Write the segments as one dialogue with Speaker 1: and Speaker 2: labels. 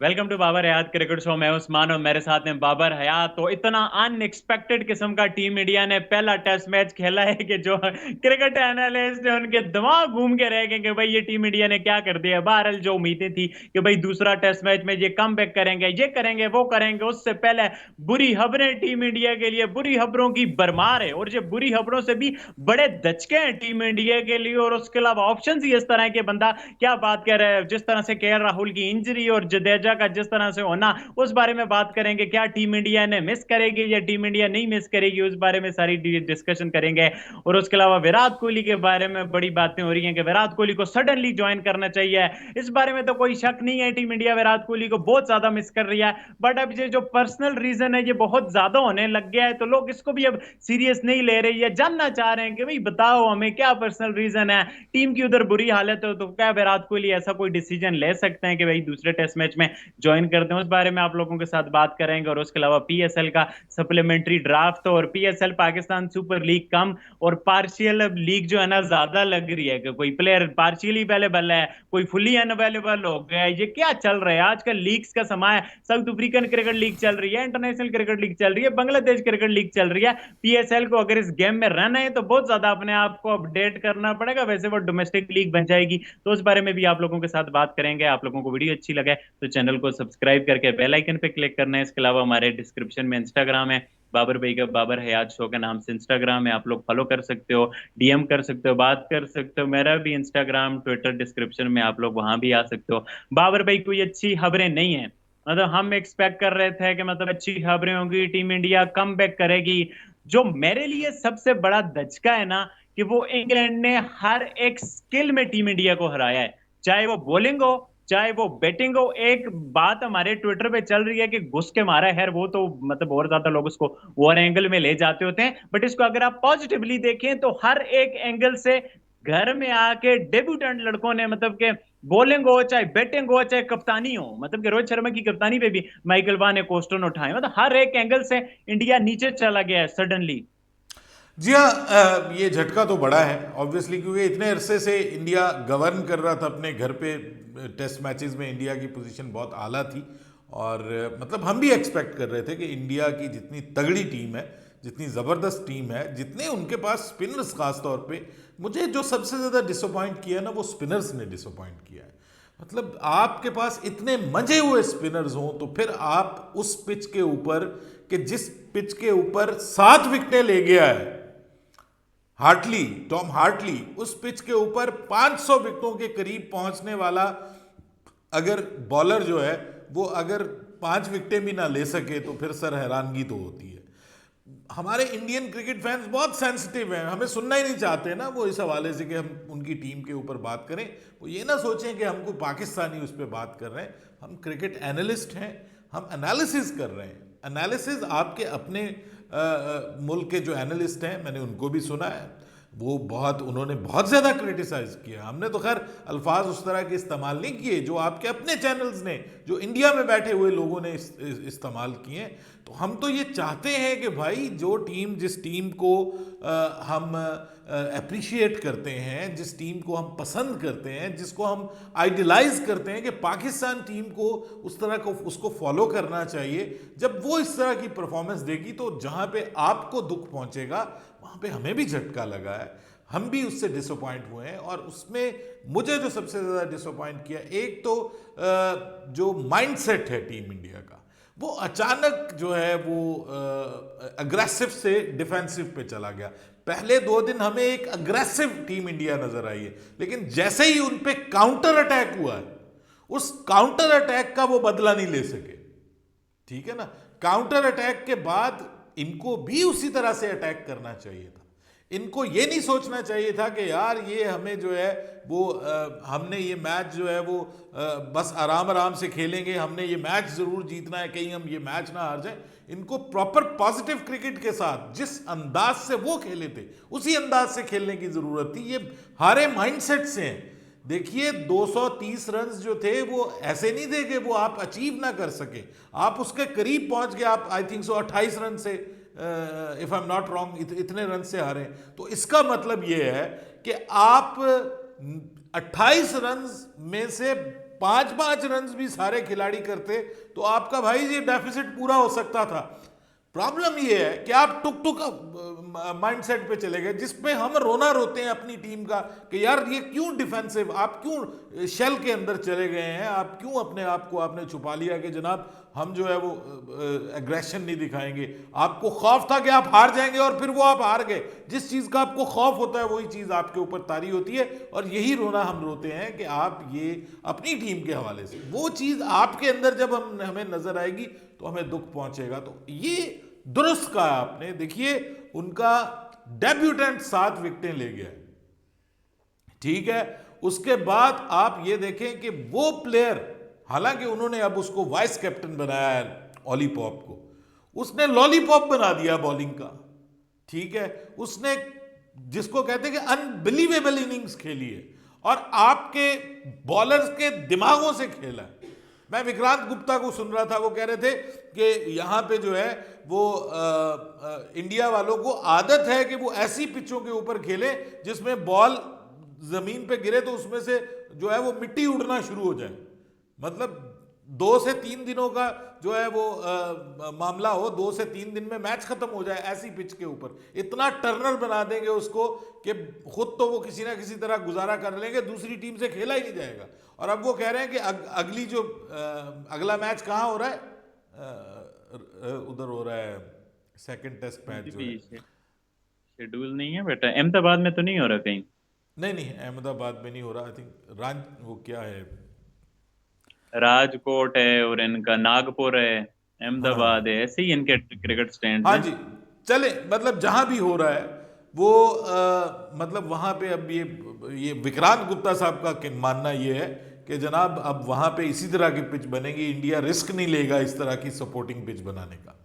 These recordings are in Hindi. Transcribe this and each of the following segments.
Speaker 1: Welcome to Babar Hayat cricket show. मैं उस्मान और मेरे साथ हैं बाबर हयात। तो इतना अनएक्सपेक्टेड किस्म का टीम इंडिया ने पहला टेस्ट मैच खेला है कि जो क्रिकेट एनालिस्ट है उनके दिमाग घूम के रह गए कि भाई ये टीम इंडिया ने क्या कर दिया। बहरहाल जो उम्मीदें थी कि भाई दूसरा टेस्ट मैच में ये कम बैक करेंगे, ये करेंगे, वो करेंगे, उससे पहले बुरी खबरें टीम इंडिया के लिए, बुरी खबरों की भरमार है। और ये बुरी खबरों से भी बड़े धचके हैं टीम इंडिया के लिए। और उसके अलावा ऑप्शन ही इस तरह के, बंदा क्या बात कर रहे हैं, जिस तरह से के राहुल की इंजरी और जडेजा का जिस तरह से होना, उस बारे में बात करेंगे। क्या टीम इंडिया ने मिस करेगी या टीम इंडिया नहीं मिस करेगी, उस बारे में सारी डिस्कशन करेंगे। और उसके अलावा विराट कोहली के बारे में बड़ी बातें हो रही हैं कि विराट कोहली को सडनली ज्वाइन करना चाहिए। इस बारे में तो कोई शक नहीं है, टीम इंडिया विराट कोहली को बहुत ज्यादा मिस कर रही है। बट अब ये जो पर्सनल रीजन है ये बहुत ज्यादा होने लग गया है, तो लोग इसको भी अब सीरियस नहीं ले रहे हैं, जानना चाह रहे हैं कि भाई बताओ हमें क्या पर्सनल रीजन है। टीम की उधर बुरी हालत है तो क्या विराट कोहली ऐसा कोई डिसीजन ले सकते हैं कि भाई दूसरे टेस्ट मैच में ज्वाइन करते हैं? उस बारे में आप लोगों के साथ बात करेंगे। और उसके अलावा पीएसएल का सप्लीमेंट्री ड्राफ्ट और PSL Pakistan super league cum और पार्शियल लीग जो है ना ज्यादा लग रही है कि कोई प्लेयर पार्शियली अवेलेबल है, कोई फुली अनअवेलेबल हो गया है। ये क्या चल रहा है आजकल? लीग्स का समय है, साउथ अफ्रीकन क्रिकेट लीग चल रही है, इंटरनेशनल क्रिकेट लीग चल रही है, बांग्लादेश क्रिकेट लीग चल रही है। पीएसएल को अगर इस गेम में रहना है तो बहुत ज्यादा अपने आप को अपडेट करना पड़ेगा, वैसे वो डोमेस्टिक लीग बन जाएगी। तो उस बारे में भी आप लोगों के साथ बात करेंगे। आप लोगों को वीडियो अच्छी लगे तो चैनल को सब्सक्राइब करके बेल आइकन पे क्लिक करना है। इसके अलावा हमारे डिस्क्रिप्शन में इंस्टाग्राम है, बाबर भाई का बाबर हयात शो के नाम से इंस्टाग्राम है, आप लोग फॉलो कर सकते हो, डीएम कर सकते हो, बात कर सकते हो। मेरा भी इंस्टाग्राम ट्विटर डिस्क्रिप्शन में, आप लोग वहां भी आ सकते हो। बाबर भाई कोई अच्छी खबरें नहीं है, मतलब हम एक्सपेक्ट कर रहे थे कि मतलब अच्छी खबरें होंगी, टीम इंडिया कम बैक करेगी। जो मेरे लिए सबसे बड़ा धचका है ना, कि वो इंग्लैंड ने हर एक स्किल में टीम इंडिया को हराया है, चाहे वो बॉलिंग हो चाहे वो बैटिंग हो। एक बात हमारे ट्विटर पे चल रही है कि घुस के मारा है, वो तो मतलब और ज्यादा लोग उसको ओवर एंगल में ले जाते होते हैं, बट इसको अगर आप पॉजिटिवली देखें तो हर एक एंगल से घर में आके डेब्यूटेंट लड़कों ने, मतलब के बॉलिंग हो चाहे बैटिंग हो चाहे कप्तानी हो, मतलब कि रोहित शर्मा की कप्तानी पे भी माइकल वान ने कोस्टन उठाए, मतलब हर एक एंगल से इंडिया नीचे चला गया है सडनली।
Speaker 2: जी हाँ, ये झटका तो बड़ा है ऑब्वियसली, क्योंकि इतने अरसे से इंडिया गवर्न कर रहा था अपने घर पे। टेस्ट मैचेस में इंडिया की पोजीशन बहुत आला थी और मतलब हम भी एक्सपेक्ट कर रहे थे कि इंडिया की जितनी तगड़ी टीम है, जितनी ज़बरदस्त टीम है, जितने उनके पास स्पिनर्स खास तौर पे, मुझे जो सबसे ज़्यादा डिसअपॉइंट किया ना वो स्पिनर्स ने डिसअपॉइंट किया है। मतलब आपके पास इतने मंजे हुए स्पिनर्स हों तो फिर आप उस पिच के ऊपर, कि जिस पिच के ऊपर 7 विकेटें ले गया है हार्टली, टॉम हार्टली, उस पिच के ऊपर 500 विकेटों के करीब पहुंचने वाला अगर बॉलर जो है वो अगर 5 विकेटें भी ना ले सके तो फिर सर हैरानगी तो होती है। हमारे इंडियन क्रिकेट फैंस बहुत सेंसिटिव हैं, हमें सुनना ही नहीं चाहते ना वो इस हवाले से कि हम उनकी टीम के ऊपर बात करें। वो ये ना सोचें कि हमको पाकिस्तानी उस पर बात कर रहे हैं। हम क्रिकेट एनालिस्ट हैं, हम एनालिसिस कर रहे हैं। एनालिसिस आपके अपने मुल्क के जो एनालिस्ट हैं मैंने उनको भी सुना है, वो बहुत, उन्होंने बहुत ज़्यादा क्रिटिसाइज़ किया। हमने तो खैर अल्फाज उस तरह के इस्तेमाल नहीं किए जो आपके अपने चैनल्स ने, जो इंडिया में बैठे हुए लोगों ने इस्तेमाल किए। तो हम तो ये चाहते हैं कि भाई जो टीम, जिस टीम को हम अप्रिशिएट करते हैं, जिस टीम को हम पसंद करते हैं, जिसको हम आइडियलाइज करते हैं, कि पाकिस्तान टीम को उस तरह को उसको फॉलो करना चाहिए। जब वो इस तरह की परफॉर्मेंस देगी तो जहाँ पे आपको दुख पहुँचेगा वहाँ पे हमें भी झटका लगा है, हम भी उससे डिसअपॉइंट हुए हैं। और उसमें मुझे जो सबसे ज़्यादा डिसअपॉइंट किया, एक तो जो माइंडसेट है टीम इंडिया का, वो अचानक जो है वो अग्रेसिव से डिफेंसिव पे चला गया। पहले 2 दिन हमें एक अग्रेसिव टीम इंडिया नजर आई है, लेकिन जैसे ही उन पे काउंटर अटैक हुआ है, उस काउंटर अटैक का वो बदला नहीं ले सके। ठीक है ना, काउंटर अटैक के बाद इनको भी उसी तरह से अटैक करना चाहिए था। इनको ये नहीं सोचना चाहिए था कि यार ये हमें जो है वो हमने ये मैच जो है वो बस आराम आराम से खेलेंगे, हमने ये मैच ज़रूर जीतना है, कहीं हम ये मैच ना हार जाए। इनको प्रॉपर पॉजिटिव क्रिकेट के साथ जिस अंदाज से वो खेले थे उसी अंदाज से खेलने की ज़रूरत थी। ये हारे माइंडसेट से हैं। देखिए 230 रन जो थे वो ऐसे नहीं थे कि वो आप अचीव ना कर सके, आप उसके करीब पहुंच गए। आप आई थिंक सो 28 रन से, if I am not wrong, इतने रन से हारे। तो इसका मतलब ये है कि आप 28 रन में से 5-5 रन भी सारे खिलाड़ी करते तो आपका भाई ये डेफिसिट पूरा हो सकता था। प्रॉब्लम ये है कि आप टुक टुक माइंडसेट पे चले गए, जिसमें हम रोना रोते हैं अपनी टीम का कि यार ये क्यों डिफेंसिव, आप क्यों शेल के अंदर चले गए हैं, आप क्यों अपने आप को आपने छुपा लिया कि जनाब हम जो है वो एग्रेशन नहीं दिखाएंगे। आपको खौफ था कि आप हार जाएंगे और फिर वो आप हार गए। जिस चीज़ का आपको खौफ होता है वही चीज़ आपके ऊपर तारी होती है, और यही रोना हम रोते हैं कि आप ये अपनी टीम के हवाले से, वो चीज़ आपके अंदर जब हमें नजर आएगी तो हमें दुख पहुंचेगा। तो ये दुरुस्त कहा आपने। देखिए उनका डेब्यूटेंट 7 विकेटें ले गया, ठीक है, उसके बाद आप ये देखें कि वो प्लेयर, हालांकि उन्होंने अब उसको वाइस कैप्टन बनाया है ऑली पॉप को, उसने लॉलीपॉप बना दिया बॉलिंग का, ठीक है, उसने जिसको कहते हैं कि अनबिलीवेबल इनिंग्स खेली है और आपके बॉलर्स के दिमागों से खेला है। मैं विक्रांत गुप्ता को सुन रहा था, वो कह रहे थे कि यहां पे जो है वो इंडिया वालों को आदत है कि वो ऐसी पिचों के ऊपर खेले जिसमें बॉल जमीन पे गिरे तो उसमें से जो है वो मिट्टी उड़ना शुरू हो जाए। मतलब 2 से 3 दिनों का जो है वो मामला हो, 2 से 3 दिन में मैच खत्म हो जाए ऐसी पिच के ऊपर। इतना टर्नर बना देंगे उसको कि खुद तो वो किसी ना किसी तरह गुजारा कर लेंगे, दूसरी टीम से खेला ही नहीं जाएगा। और अब वो कह रहे हैं कि अगली जो अगला मैच कहाँ हो रहा है, उधर हो रहा है सेकंड टेस्ट मैच जो है,
Speaker 1: शेड्यूल नहीं है बेटा, अहमदाबाद में तो नहीं हो रहा कहीं?
Speaker 2: नहीं नहीं अहमदाबाद में नहीं हो रहा, आई थिंक वो क्या है,
Speaker 1: राजकोट है और इनका नागपुर है, अहमदाबाद
Speaker 2: हाँ
Speaker 1: है, ऐसे ही इनके क्रिकेट स्टैंड
Speaker 2: हाँ
Speaker 1: हैं।
Speaker 2: जी, चले मतलब जहां भी हो रहा है वो मतलब वहां पे अब ये विक्रांत गुप्ता साहब का मानना ये है कि जनाब अब वहां पे इसी तरह की पिच बनेगी, इंडिया रिस्क नहीं लेगा इस तरह की सपोर्टिंग पिच बनाने का।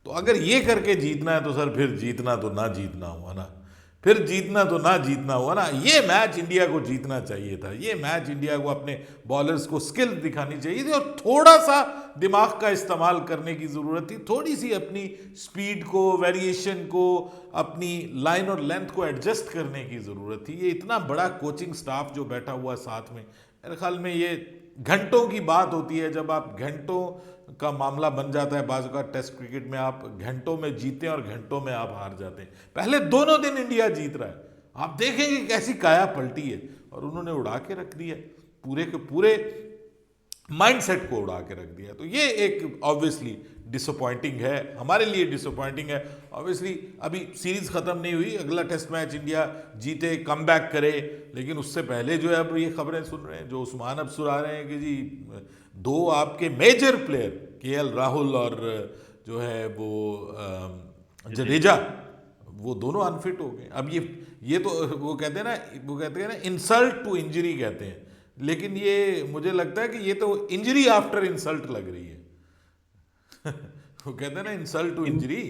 Speaker 2: तो अगर ये करके जीतना है तो सर फिर जीतना तो ना जीतना हुआ ना, फिर जीतना तो ना जीतना हुआ ना। ये मैच इंडिया को जीतना चाहिए था, ये मैच इंडिया को अपने बॉलर्स को स्किल दिखानी चाहिए थी और थोड़ा सा दिमाग का इस्तेमाल करने की ज़रूरत थी, थोड़ी सी अपनी स्पीड को, वेरिएशन को, अपनी लाइन और लेंथ को एडजस्ट करने की ज़रूरत थी। ये इतना बड़ा कोचिंग स्टाफ जो बैठा हुआ साथ में, मेरे ख्याल में ये घंटों की बात होती है। जब आप घंटों का मामला बन जाता है बाजू का, टेस्ट क्रिकेट में आप घंटों में जीते हैं और घंटों में आप हार जाते हैं। पहले दोनों दिन इंडिया जीत रहा है, आप देखेंगे कैसी काया पलटी है, और उन्होंने उड़ा के रख दिया पूरे के पूरे माइंडसेट को उड़ा के रख दिया। तो ये एक ऑब्वियसली डिसअपॉइंटिंग है, हमारे लिए डिसअपॉइंटिंग है। ऑब्वियसली अभी सीरीज खत्म नहीं हुई, अगला टेस्ट मैच इंडिया जीते, कम बैक करे, लेकिन उससे पहले जो है अब ये खबरें सुन रहे हैं, जो उस्मान अब सुना रहे हैं कि जी 2 आपके मेजर प्लेयर केएल राहुल और जो है वो जडेजा, वो दोनों अनफिट हो गए। अब ये तो वो कहते हैं ना इंसल्ट टू इंजरी कहते हैं, लेकिन ये मुझे लगता है कि ये तो इंजरी आफ्टर इंसल्ट लग रही है। वो कहते हैं ना इंसल्ट टू इंजरी,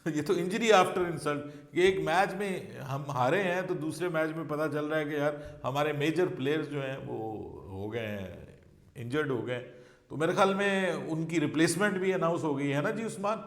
Speaker 2: ये तो इंजरी आफ्टर इंसल्ट। ये एक मैच में हम हारे हैं तो दूसरे मैच में पता चल रहा है कि यार हमारे मेजर प्लेयर्स जो हैं वो हो गए हैं, इंजर्ड हो गए। तो मेरे ख्याल में उनकी रिप्लेसमेंट भी अनाउंस हो गई है ना जी उस्मान?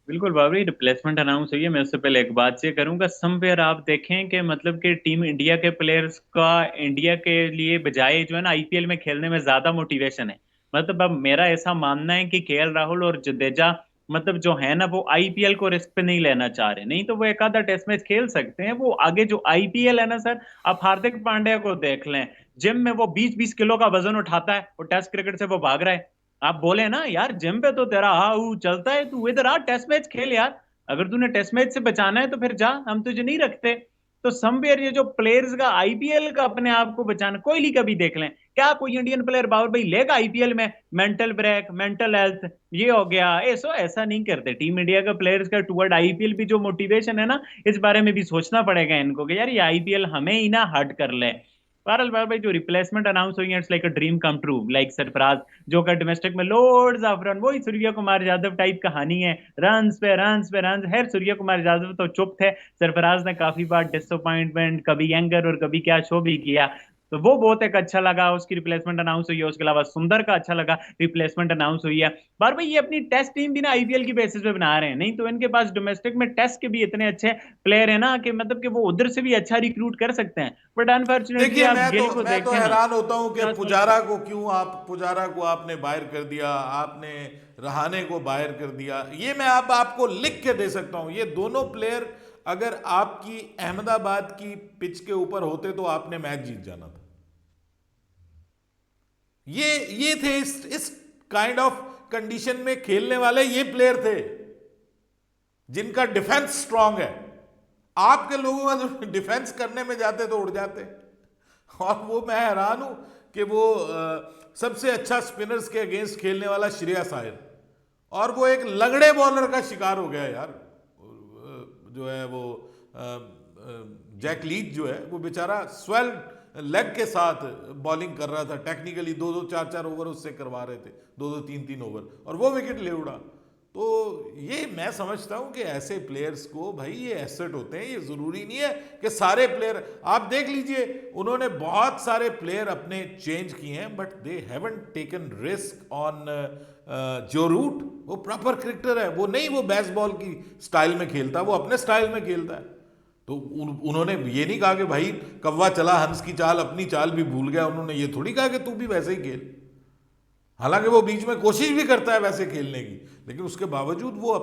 Speaker 1: बिल्कुल बाबरी, रिप्लेसमेंट अनाउंस हुई है। मैं उससे पहले एक बात ये करूंगा, समवेयर आप देखें कि मतलब कि टीम इंडिया के प्लेयर्स का इंडिया के लिए बजाय जो है ना आईपीएल में खेलने में ज्यादा मोटिवेशन है। मतलब अब मेरा ऐसा मानना है कि केएल राहुल और जडेजा मतलब जो है ना वो आईपीएल को रिस्क पे नहीं लेना चाह रहे, नहीं तो वो एक आधा टेस्ट मैच खेल सकते हैं। वो आगे जो आईपीएल है ना सर, आप हार्दिक पांड्या को देख लें, जिम में वो 20-20 किलो का वजन उठाता है और टेस्ट क्रिकेट से वो भाग रहा है। आप बोले ना यार जिम पे तो तेरा हाउ चलता है, तू इधर आ टेस्ट मैच खेल यार, अगर तूने टेस्ट मैच से बचाना है तो फिर जा, हम तुझे नहीं रखते। तो समवेयर ये जो प्लेयर्स का आईपीएल का अपने आप को बचाना, कोहली का भी देख लें, क्या कोई इंडियन प्लेयर बाबर भाई लेगा आईपीएल में? मेंटल ब्रेक, मेंटल हेल्थ, ये हो गया ऐसा नहीं करते। टीम इंडिया का प्लेयर्स का टुवर्ड आईपीएल भी जो मोटिवेशन है ना, इस बारे में भी सोचना पड़ेगा इनको कि यार ये आईपीएल हमें ही ना हट कर ले। बहरहाल भाई जो रिप्लेसमेंट अनाउंस हुई है, it's like a dream come true. Like Sarfaraz जो का डोमेस्टिक में लोड्स ऑफ रन, वही सूर्य कुमार यादव टाइप कहानी है, रन्स पे रन्स पे रन्स। खैर सूर्य कुमार यादव तो चुप थे, सरफराज ने काफी बार डिसअपॉइंटमेंट, कभी एंगर और कभी क्या शो भी किया। तो वो बहुत एक अच्छा लगा, उसकी रिप्लेसमेंट अनाउंस हुई है। उसके अलावा सुंदर का अच्छा लगा, रिप्लेसमेंट अनाउंस हुई है। बार भाई ये अपनी टेस्ट टीम भी ना आईपीएल की बेसिस पे बना रहे हैं, नहीं तो इनके पास डोमेस्टिक में टेस्ट के भी इतने अच्छे प्लेयर है ना कि मतलब कि वो उधर से भी अच्छा रिक्रूट कर सकते हैं। बट अनफॉर्चुनेटली
Speaker 2: देखिए,
Speaker 1: आप गिल को
Speaker 2: मैं तो
Speaker 1: देखें ना,
Speaker 2: हैरान होता हूं कि
Speaker 1: 50 साल का।
Speaker 2: पुजारा को क्यों आप पुजारा को आपने बाहर कर दिया, आपने रहाने को बाहर कर दिया। ये मैं आपको लिख के दे सकता हूं, ये दोनों प्लेयर अगर आपकी अहमदाबाद की पिच के ऊपर होते तो आपने मैच जीत जाना था। ये थे इस काइंड ऑफ कंडीशन में खेलने वाले ये प्लेयर थे जिनका डिफेंस स्ट्रांग है। आपके लोगों का जो डिफेंस करने में जाते तो उड़ जाते। और वो मैं हैरान हूं कि वो सबसे अच्छा स्पिनर्स के अगेंस्ट खेलने वाला श्रेयस अय्यर, और वो एक लगड़े बॉलर का शिकार हो गया यार। जो है वो जैक लीच जो है वो बेचारा स्वेल लेग के साथ बॉलिंग कर रहा था। टेक्निकली दो दो चार चार ओवर उससे करवा रहे थे, दो दो तीन तीन ओवर, और वो विकेट ले उड़ा। तो ये मैं समझता हूं कि ऐसे प्लेयर्स को भाई ये एसेट होते हैं। ये जरूरी नहीं है कि सारे प्लेयर आप देख लीजिए, उन्होंने बहुत सारे प्लेयर अपने चेंज किए हैं but they haven't taken risk on जो रूट। वो प्रॉपर क्रिकेटर है, वो नहीं वो बेसबॉल की स्टाइल में खेलता, वो अपने स्टाइल में खेलता है। तो उन्होंने ये नहीं कहा कि भाई कौवा चला हंस की चाल, अपनी चाल भी भूल गया। उन्होंने ये थोड़ी कहा कि तू भी वैसे ही खेल। हालांकि वो बीच में कोशिश भी करता है वैसे खेलने की, लेकिन उसके बावजूद वो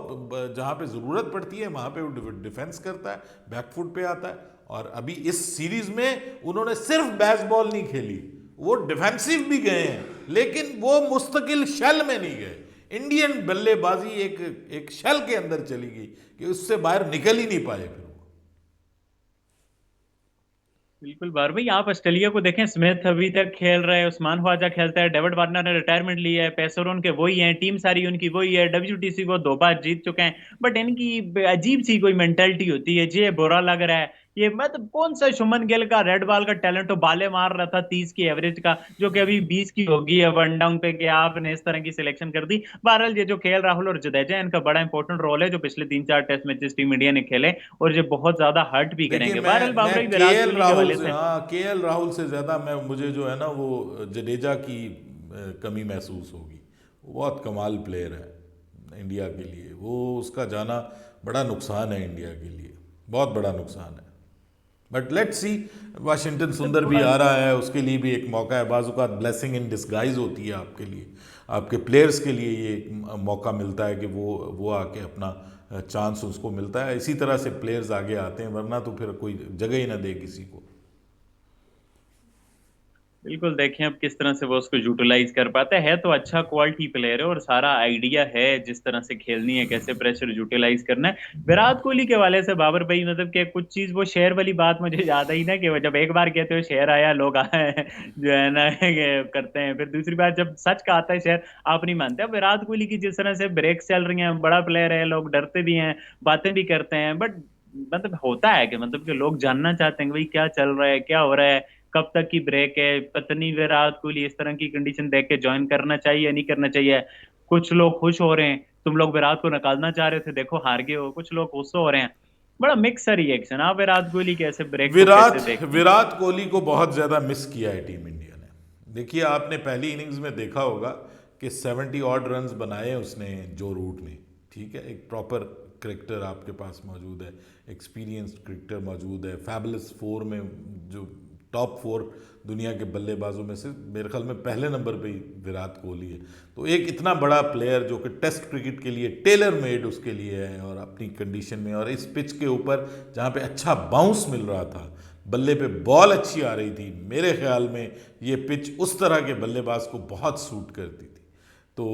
Speaker 2: जहां पे जरूरत पड़ती है वहां पे वो डिफेंस करता है, बैकफुट पे आता है। और अभी इस सीरीज में उन्होंने सिर्फ बेसबॉल नहीं खेली, वो डिफेंसिव भी गए हैं, लेकिन वो मुस्तकिल शेल में नहीं गए। इंडियन बल्लेबाजी एक शेल के अंदर चली गई कि उससे बाहर निकल ही नहीं पाए फिर।
Speaker 1: बिल्कुल बार भाई, आप ऑस्ट्रेलिया को देखें, स्मिथ अभी तक खेल रहे हैं, उस्मान ख्वाजा खेलता है, डेविड वार्नर ने रिटायरमेंट लिया है, पेसर उनके वही हैं, टीम सारी उनकी वही है, डब्ल्यूटीसी को 2 बार जीत चुके हैं। बट इनकी अजीब सी कोई मेंटेलिटी होती है, ये बुरा लग रहा है। ये मतलब कौन सा शुमन गिल का रेड बॉल का टैलेंट, तो बाले मार रहा था 30 की एवरेज का, जो कि अभी 20 की होगी है वन डाउन पे, कि आपने इस तरह की सिलेक्शन कर दी। बहरहाल ये जो केएल राहुल और जडेजा, इनका बड़ा इंपॉर्टेंट रोल है, जो पिछले 3-4 टेस्ट मैचेस टीम इंडिया ने खेले, और ये बहुत ज्यादा हर्ट भी
Speaker 2: देखिए,
Speaker 1: करेंगे। बहरहाल
Speaker 2: मैं
Speaker 1: बाबरी विराट
Speaker 2: केएल
Speaker 1: कोहली के
Speaker 2: राहुल
Speaker 1: हवाले
Speaker 2: से,
Speaker 1: से।
Speaker 2: हाँ केएल राहुल से ज़्यादा मैं मुझे जो है ना वो जडेजा की कमी महसूस होगी। वो बहुत कमाल प्लेयर है इंडिया के लिए, वो उसका जाना बड़ा नुकसान है इंडिया के लिए, बहुत बड़ा नुकसान है। बट लेट्स सी, वाशिंगटन सुंदर भी आ रहा है, उसके लिए भी एक मौका है। बाज़-औक़ात ब्लेसिंग इन डिस्गाइज होती है आपके लिए, आपके प्लेयर्स के लिए ये एक मौका मिलता है कि वो आके अपना चांस उसको मिलता है। इसी तरह से प्लेयर्स आगे आते हैं, वरना तो फिर कोई जगह ही ना दे किसी को।
Speaker 1: बिल्कुल, देखें अब किस तरह से वो उसको यूटिलाइज कर पाता है। तो अच्छा क्वालिटी प्लेयर है और सारा आइडिया है जिस तरह से खेलनी है, कैसे प्रेशर यूटिलाइज करना है। विराट कोहली के वाले से बाबर भाई, मतलब कि कुछ चीज वो शेयर वाली बात मुझे याद आई ना, कि वो जब एक बार कहते हो शेयर आया, लोग आए जो है ना ये करते हैं, फिर दूसरी बार जब सच का आता है शेयर, आप नहीं मानते। अब विराट कोहली की जिस तरह से ब्रेक चल रही हैं, बड़ा प्लेयर है, लोग डरते भी हैं, बातें भी करते हैं, बट मतलब होता है कि मतलब कि लोग जानना चाहते हैं कि भाई क्या चल रहा है, क्या हो रहा है, कब तक की ब्रेक है। पत्नी विराट कोहली इस तरह की कंडीशन देख के ज्वाइन करना चाहिए या नहीं करना चाहिए। कुछ लोग खुश हो रहे हैं, तुम लोग विराट को निकालना चाह रहे थे, देखो हार गए हो, कुछ लोग गुस्सा हो रहे हैं। बड़ा मिक्स सा रिएक्शन। आप विराट कोहली के ऐसे ब्रेक को कैसे
Speaker 2: विराट
Speaker 1: देखते हैं?
Speaker 2: विराट कोहली को बहुत ज़्यादा मिस किया है टीम इंडिया ने। देखिए, आपने पहली इनिंग्स में देखा होगा कि 70 ऑड रन्स बनाए उसने जो रूट ने। ठीक है, एक प्रॉपर क्रिकेटर आपके पास मौजूद है, एक्सपीरियंस्ड क्रिकेटर मौजूद है। फैबुलस 4 में जो टॉप 4 दुनिया के बल्लेबाजों में से मेरे ख्याल में पहले नंबर पे ही विराट कोहली है। तो एक इतना बड़ा प्लेयर जो कि टेस्ट क्रिकेट के लिए टेलर मेड उसके लिए है, और अपनी कंडीशन में, और इस पिच के ऊपर जहाँ पे अच्छा बाउंस मिल रहा था, बल्ले पे बॉल अच्छी आ रही थी, मेरे ख्याल में ये पिच उस तरह के बल्लेबाज को बहुत सूट करती थी। तो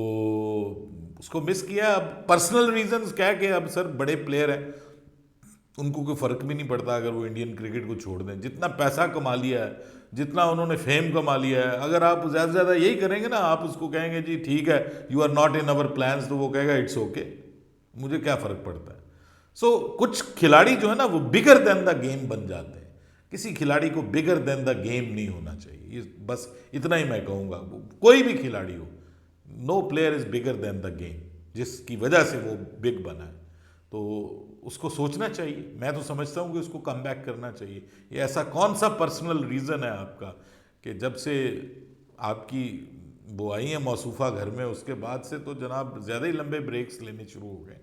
Speaker 2: उसको मिस किया। अब पर्सनल रीजंस क्या है कि अब सर बड़े प्लेयर हैं, उनको कोई फ़र्क भी नहीं पड़ता अगर वो इंडियन क्रिकेट को छोड़ दें। जितना पैसा कमा लिया है, जितना उन्होंने फेम कमा लिया है, अगर आप ज़्यादा से ज़्यादा यही करेंगे ना, आप उसको कहेंगे जी ठीक है, you are not in our plans, तो वो कहेगा इट्स ओके, मुझे क्या फ़र्क पड़ता है। सो कुछ खिलाड़ी जो है ना वो बिगर देन द गेम बन जाते हैं। किसी खिलाड़ी को बिगर देन द गेम नहीं होना चाहिए, ये बस इतना ही मैं कहूँगा। कोई भी खिलाड़ी हो, no player is bigger than the game, जिसकी वजह से वो बिग बना है। तो उसको सोचना चाहिए। मैं तो समझता हूँ कि उसको कम बैक करना चाहिए। ये ऐसा कौन सा पर्सनल रीज़न है आपका कि जब से आपकी वो आई है मौसूफा घर में, उसके बाद से तो जनाब ज़्यादा ही लंबे ब्रेक्स लेने शुरू हो गए।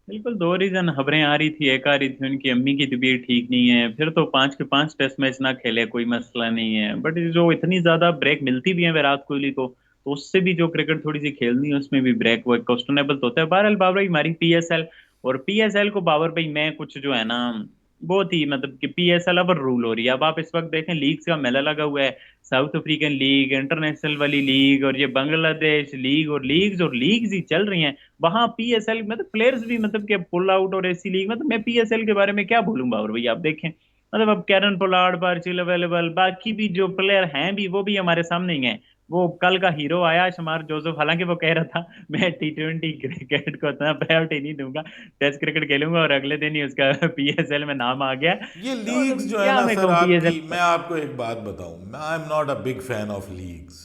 Speaker 1: बिल्कुल, दो रीजन खबरें आ रही थी। एक आ रही थी उनकी अम्मी की तबीयत ठीक नहीं है, फिर तो 5 के 5 टेस्ट मैच ना खेले कोई मसला नहीं है, बट जो इतनी ज्यादा ब्रेक मिलती भी है विराट कोहली को, तो उससे भी जो क्रिकेट थोड़ी सी खेलनी है उसमें भी ब्रेक वो क्वेश्चनेबल तो होता है। बहरहाल बाबर भाई, हमारी पीएसएल, और पीएसएल को बाबर भाई मैं कुछ जो है ना, बहुत ही मतलब कि पीएसएल अब रूल हो रही है। अब आप इस वक्त देखें, लीग्स का मेला लगा हुआ है, साउथ अफ्रीकन लीग, इंटरनेशनल वाली लीग, और ये बांग्लादेश लीग, और लीग्स ही चल रही हैं। वहां पीएसएल मतलब प्लेयर्स भी मतलब कि पुल आउट और ऐसी लीग, मतलब मैं पीएसएल के बारे में क्या बोलूंगा। और भैया आप देखें, मतलब अब कैरन पोलार्ड बार्चिल अवेलेबल, बाकी भी जो प्लेयर हैं भी वो भी हमारे सामने ही हैं। वो कल का हीरो आया शमार जोसेफ, हालांकि वो कह रहा था मैं T20 क्रिकेट को इतना प्रायोरिटी नहीं दूंगा, टेस्ट क्रिकेट खेलूंगा, और अगले दिन ही उसका पीएसएल में नाम आ गया।
Speaker 2: ये
Speaker 1: तो
Speaker 2: लीग्स
Speaker 1: मतलब
Speaker 2: जो है
Speaker 1: क्या
Speaker 2: ना
Speaker 1: मैं
Speaker 2: सर
Speaker 1: कहूँ
Speaker 2: आपकी,
Speaker 1: पीएसएल।
Speaker 2: मैं आपको एक बात बताऊं, I am not a big fan of leagues.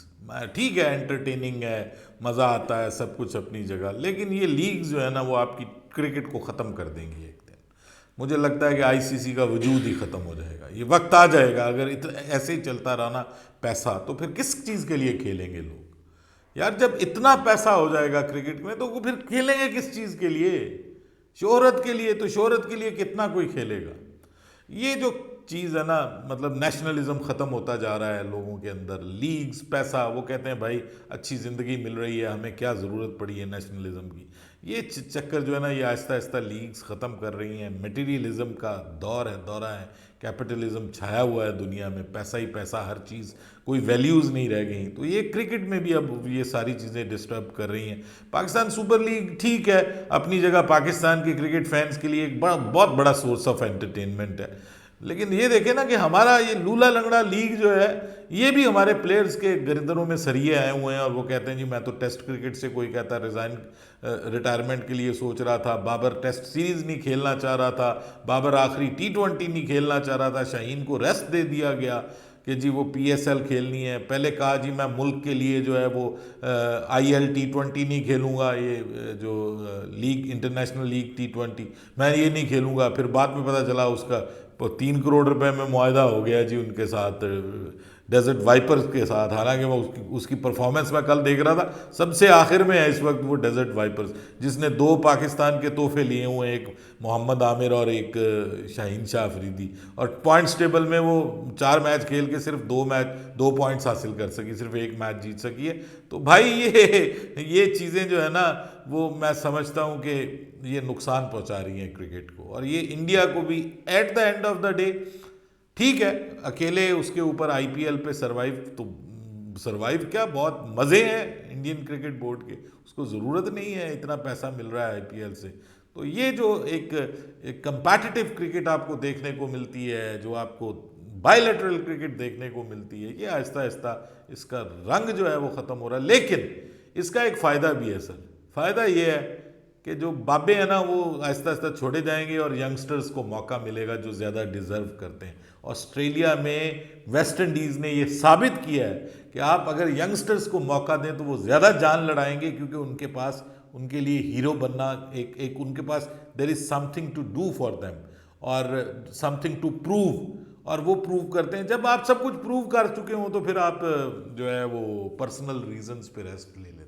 Speaker 2: ठीक है, एंटरटेनिंग है, मज़ा आता है, सब कुछ अपनी जगह, लेकिन ये लीग्स जो है ना वो आपकी क्रिकेट को ख़त्म कर देंगी एक दिन। मुझे लगता है कि आईसीसी का वजूद ही ख़त्म हो जाएगा, ये वक्त आ जाएगा। अगर ऐसे ही चलता रहा ना पैसा, तो फिर किस चीज़ के लिए खेलेंगे लोग यार? जब इतना पैसा हो जाएगा क्रिकेट में, तो वो फिर खेलेंगे किस चीज़ के लिए? शोहरत के लिए। तो शोहरत के लिए कितना कोई खेलेगा? ये जो चीज़ है ना, मतलब नेशनलिज्म ख़त्म होता जा रहा है लोगों के अंदर। लीग्स, पैसा, वो कहते हैं भाई अच्छी ज़िंदगी मिल रही है, हमें क्या ज़रूरत पड़ी है नेशनलिज्म की। ये चक्कर जो है ना, ये आहिस्ता आहिस्ता लीग्स ख़त्म कर रही हैं। मटेरियलिज्म का दौर है, दौरा है। कैपिटलिज्म छाया हुआ है दुनिया में, पैसा ही पैसा, हर चीज़, कोई वैल्यूज़ नहीं रह गई। तो ये क्रिकेट में भी अब ये सारी चीज़ें डिस्टर्ब कर रही हैं। पाकिस्तान सुपर लीग ठीक है अपनी जगह, पाकिस्तान के क्रिकेट फैंस के लिए एक बहुत बड़ा सोर्स ऑफ एंटरटेनमेंट है, लेकिन ये देखें ना कि हमारा ये लूला लंगड़ा लीग जो है, ये भी हमारे प्लेयर्स के गर्दनों में सरिये आए हुए हैं, और वो कहते हैं जी मैं तो टेस्ट क्रिकेट से, कोई कहता रिज़ाइन रिटायरमेंट के लिए सोच रहा था, बाबर टेस्ट सीरीज़ नहीं खेलना चाह रहा था, बाबर आखिरी T20 नहीं खेलना चाह रहा था, शाहीन को रेस्ट दे दिया गया कि जी वो पीएसएल खेलनी है। पहले कहा जी मैं मुल्क के लिए जो है वो आईएल T20 नहीं खेलूँगा, ये जो लीग, इंटरनेशनल लीग T20 मैं ये नहीं खेलूँगा। फिर बाद में पता चला उसका 3 करोड़ रुपए में मुआहदा हो गया जी उनके साथ, डेजर्ट वाइपर्स के साथ। हालांकि मैं उसकी परफॉर्मेंस मैं कल देख रहा था, सबसे आखिर में है इस वक्त वो डेजर्ट वाइपर्स, जिसने 2 पाकिस्तान के तोहफे लिए हुए हैं, एक मोहम्मद आमिर और एक शाहीन शाह अफरीदी। और पॉइंट्स टेबल में वो 4 मैच खेल के सिर्फ 2 पॉइंट्स हासिल कर सकी, सिर्फ 1 मैच जीत सकी है। तो भाई ये चीज़ें जो है ना, वो मैं समझता हूँ कि ये नुकसान पहुँचा रही हैं क्रिकेट को, और ये इंडिया को भी at the end of the day. ठीक है, अकेले उसके ऊपर आईपीएल पे सरवाइव, तो सरवाइव क्या, बहुत मज़े हैं इंडियन क्रिकेट बोर्ड के, उसको ज़रूरत नहीं है, इतना पैसा मिल रहा है आईपीएल से। तो ये जो एक कंपैटिटिव क्रिकेट आपको देखने को मिलती है, जो आपको बायलैटरल क्रिकेट देखने को मिलती है, ये आहिस्ता आहिस्ता इसका रंग जो है वो ख़त्म हो रहा है। लेकिन इसका एक फ़ायदा भी है सर। फ़ायदा ये है कि जो बाबे हैं ना वो आहिस्ता आहिस्ता छोड़े जाएंगे, और यंगस्टर्स को मौका मिलेगा जो ज़्यादा डिज़र्व करते हैं। ऑस्ट्रेलिया में वेस्ट इंडीज़ ने ये साबित किया है कि आप अगर यंगस्टर्स को मौका दें तो वो ज़्यादा जान लड़ाएंगे, क्योंकि उनके पास, उनके लिए हीरो बनना, एक उनके पास there is something to do for them, और समथिंग टू प्रूव, और वो प्रूव करते हैं। जब आप सब कुछ प्रूव कर चुके हो तो फिर आप जो है वो पर्सनल रीजंस पे रेस्ट ले लेते हैं।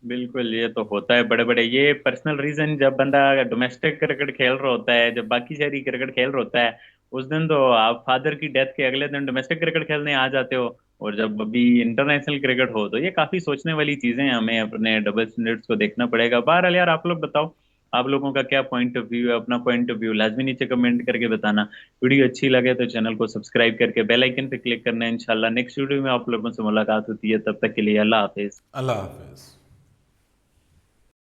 Speaker 1: बिल्कुल, ये तो होता है बड़े बड़े ये पर्सनल रीजन। जब बंदा डोमेस्टिक क्रिकेट खेल रहा होता है, जब बाकी सारी क्रिकेट खेल रहा होता है, उस दिन तो आप फादर की डेथ के अगले दिन डोमेस्टिक क्रिकेट खेलने आ जाते हो, और जब अभी इंटरनेशनल क्रिकेट हो, तो ये काफी सोचने वाली चीजें हैं। हमें अपने डबल स्टैंडर्ड्स को देखना पड़ेगा। बहरहाल यार, आप लोग बताओ, आप लोगों का क्या पॉइंट ऑफ व्यू है? अपना पॉइंट ऑफ व्यू लाजमी नीचे कमेंट करके बताना। वीडियो अच्छी लगे तो चैनल को सब्सक्राइब करके बेल आइकन पे क्लिक करना है। इंशाल्लाह नेक्स्ट वीडियो में आप लोगों से मुलाकात होती है, तब तक के लिए अल्लाह हाफिज।
Speaker 2: अल्लाह हाफिज़।